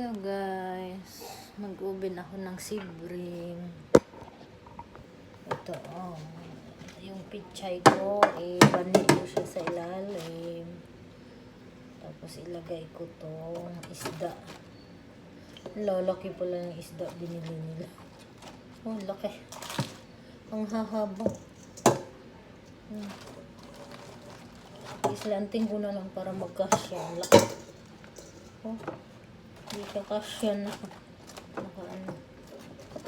Hello guys, mag-open ako ng sibrim. Ito yung pichay ko, ibanin ko siya sa ilalim. Tapos ilagay ko tong isda. Lalaki pala ng isda binili nila. Oh, laki. Ang hahaba. Islanting ko na lang para magkasya. Ang laki. Oh. Hindi ka kasya na.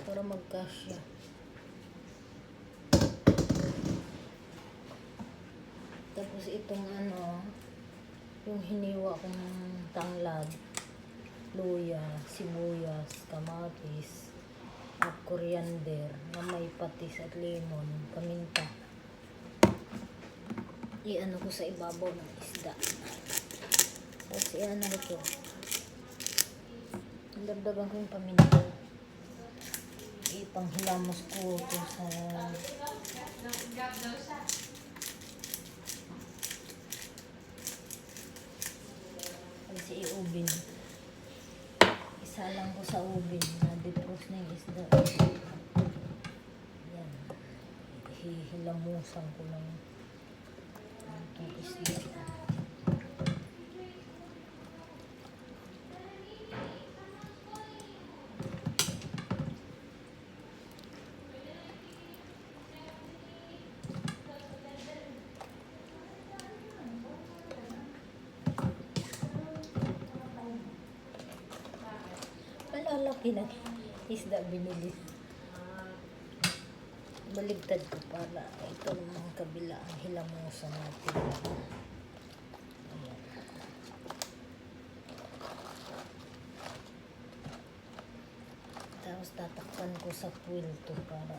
Para magkasya. Tapos itong yung hiniwa kong tanglad, luya, sibuyas, kamatis, at coriander na may patis at lemon, paminta. Iano ko sa ibabaw ng isda. Tapos iano ko. Dagdagan ko yung paminta. Ipanghilamos ko ito sa kasi i-oven. Isa lang ko sa oven na defrost na yung isda. Yan. Hihilamusan ko lang itong isda. Malalaki na isda binili. Baligtad ko para ito ng kabila ang hilamusan natin. Ayan. Tapos tatakpan ko sa puwilto para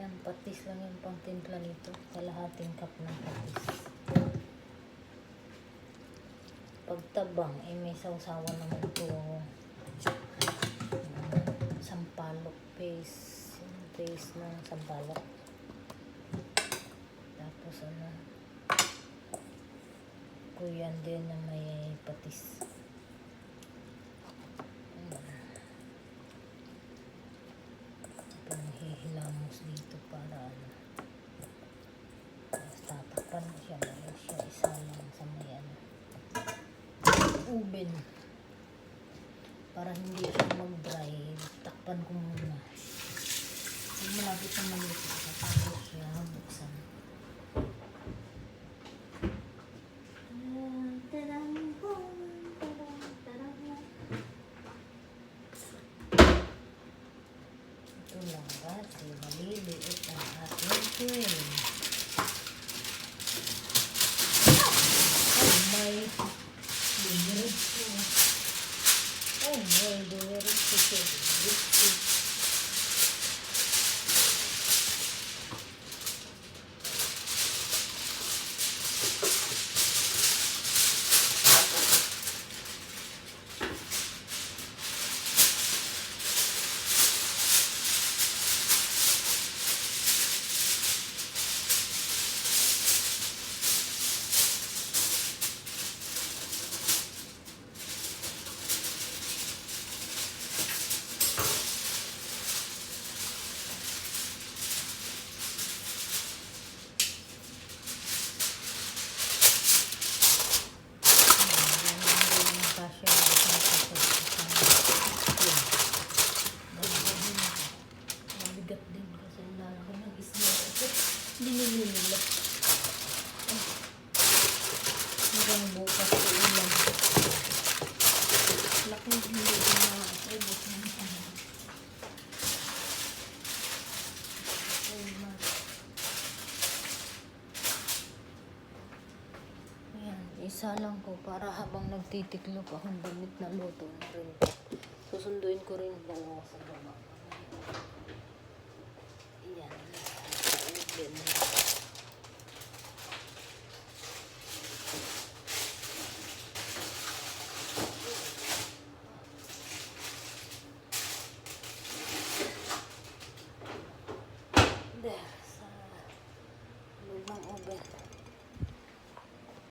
yan, patis lang yung pangtimpla nito. Kalahating cup ng patis. Pagtabang, may sausawan naman ito. Sampalok paste. Yung paste ng sampalok. Tapos coriander na may patis. Hihilamos dito para tapos tatakpan ko siya. Mayroon siya isa lang sa may oven para hindi siya mag-dry. Takpan ko muna. Pag malapit na maluto, tapos siya buksan. Ito lang kasi maliliit ang ating cream. Oh my binili nila. Hanggang bukas ko ulam. Laki hindi ko na tribos ng ayan, isa lang ko para habang nagtitiklop akong damit na luto na rin. Susunduin ko rin dalawa sa baba. Ayan.